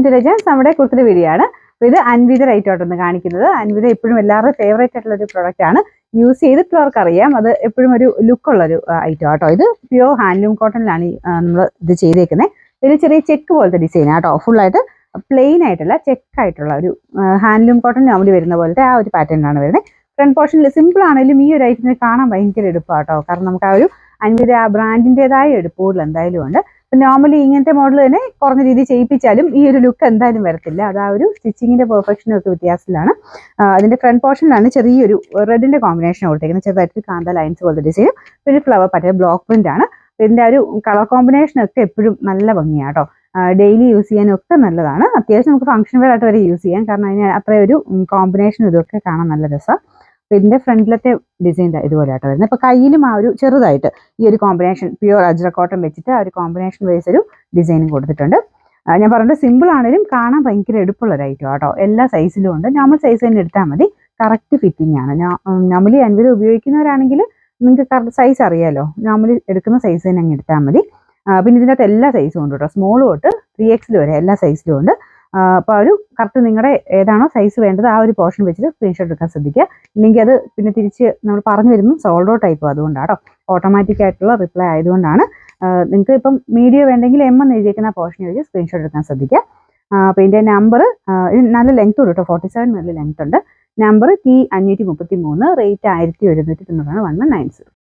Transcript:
To legends. നമ്മുടെ കൂടുതൽ video ആണ്. അപ്പോൾ ഇത് അൻവിത റൈറ്റോട്ടൊന്ന് കാണിക്കുന്നത്. അൻവിത എപ്പോഴും എല്ലാവരുടെയും ഫേവറേറ്റ് ആയിട്ടുള്ള ഒരു പ്രൊഡക്റ്റ് ആണ്. യൂസ് ചെയ്തിട്ടുള്ളവർക്ക് അറിയാം, അത് എപ്പോഴും ഒരു ലുക്കുള്ളൊരു ഐറ്റം ആട്ടോ. ഇത് പ്യുവർ ഹാൻഡ്ലൂം കോട്ടണിലാണ് നമ്മൾ ഇത് ചെയ്തേക്കുന്നത്. ഒരു ചെറിയ ചെക്ക് പോലത്തെ ഡിസൈൻ ആട്ടോ. ഫുള്ളായിട്ട് പ്ലെയിൻ ആയിട്ടുള്ള ചെക്കായിട്ടുള്ള ഒരു ഹാൻഡ്ലൂം കോട്ടൺ നോർമലി വരുന്ന പോലത്തെ ആ ഒരു പാറ്റേണിലാണ് വരുന്നത്. ഫ്രണ്ട് പോർഷനിൽ സിമ്പിൾ ആണെങ്കിലും ഈ ഒരു ഐറ്റത്തിന് കാണാൻ ഭയങ്കര എടുപ്പാട്ടോ. കാരണം നമുക്ക് ആ ഒരു അൻവിത ആ ബ്രാൻഡിൻ്റെതായ എടുപ്പുകൾ എന്തായാലും ഉണ്ട്. നോർമലി ഇങ്ങനത്തെ മോഡൽ തന്നെ കുറഞ്ഞ രീതിയിൽ ചെയ്യിപ്പിച്ചാലും ഈ ഒരു ലുക്ക് എന്തായാലും വരത്തില്ല. അത് ആ ഒരു സ്റ്റിച്ചിങ്ങിന്റെ പെർഫെക്ഷനും ഒക്കെ വ്യത്യാസത്തിലാണ്. അതിന്റെ ഫ്രണ്ട് പോർഷനിലാണ് ചെറിയൊരു റെഡിന്റെ കോമ്പിനേഷൻ കൊടുത്തേക്കുന്നത്. ചെറുതായിട്ട് കാന്ത ലൈൻസ് പോലത്തെ ഡിസൈനും പിന്നെ ഫ്ലവർ പാറ്റേൺ ബ്ലോക്ക് പ്രിന്റ് ആണ്. ഇതിന്റെ ഒരു കളർ കോമ്പിനേഷൻ ഒക്കെ എപ്പോഴും നല്ല ഭംഗിയാട്ടോ. ഡെയിലി യൂസ് ചെയ്യാനും ഒക്കെ നല്ലതാണ്. അത്യാവശ്യം നമുക്ക് ഫംഗ്ഷൻ വെയർ ആയിട്ട് വരെ യൂസ് ചെയ്യാം. കാരണം അതിന് അത്രയൊരു കോമ്പിനേഷൻ ഇതൊക്കെ കാണാൻ നല്ല രസമാണ്. അപ്പോൾ ഇതിന്റെ ഫ്രണ്ടിലത്തെ ഡിസൈൻ ഇതുപോലെ ആട്ടോ വരുന്നത്. അപ്പോൾ കയ്യിലും ആ ഒരു ചെറുതായിട്ട് ഈ ഒരു കോമ്പിനേഷൻ പ്യുവർ അജ്ര കോട്ടൺ വെച്ചിട്ട് ആ ഒരു കോമ്പിനേഷൻ വൈസ് ഒരു ഡിസൈനും കൊടുത്തിട്ടുണ്ട്. ഞാൻ പറഞ്ഞത് സിമ്പിൾ ആണെങ്കിലും കാണാൻ ഭയങ്കര എടുപ്പുള്ള ഒരു ഐറ്റം ആട്ടോ. എല്ലാ സൈസിലും ഉണ്ട്. നോർമൽ സൈസ് തന്നെ എടുത്താൽ മതി. കറക്റ്റ് ഫിറ്റിംഗ് ആണ്. നോർമലി അൻവിത ഉപയോഗിക്കുന്നവരാണെങ്കിൽ നിങ്ങൾക്ക് കറക്റ്റ് സൈസ് അറിയാലോ. നോർമലി എടുക്കുന്ന സൈസ് തന്നെ അങ്ങ് എടുത്താൽ മതി. പിന്നെ ഇതിൻ്റെ അകത്ത് എല്ലാ സൈസും ഉണ്ട് കേട്ടോ. സ്മോൾ തൊട്ട് 3XL വരെ എല്ലാ സൈസിലും ഉണ്ട്. അപ്പോൾ ഒരു കറക്റ്റ് നിങ്ങളുടെ ഏതാണോ സൈസ് വേണ്ടത് ആ ഒരു പോർഷൻ വെച്ചിട്ട് സ്ക്രീൻഷോട്ട് എടുക്കാൻ ശ്രദ്ധിക്കുക. ഇല്ലെങ്കിൽ അത് പിന്നെ തിരിച്ച് നമ്മൾ പറഞ്ഞു വരുമ്പോൾ സോൾഡ് ഔട്ട് ആയിപ്പോൾ അതുകൊണ്ടാട്ടോ. ഓട്ടോമാറ്റിക് ആയിട്ടുള്ള റിപ്ലൈ ആയതുകൊണ്ടാണ്. നിങ്ങൾക്ക് ഇപ്പം മീഡിയം വേണ്ടെങ്കിൽ M എന്ന് എഴുതിയിരിക്കുന്ന പോർഷൻ വെച്ച് സ്ക്രീൻഷോട്ട് എടുക്കാൻ ശ്രദ്ധിക്കുക. അപ്പോൾ ഇതിൻ്റെ നമ്പർ നല്ല ലെങ്ത് ഉണ്ട് കേട്ടോ. 47 നല്ല ലെങ്ത് ഉണ്ട്. Number T533, rate 1790 119.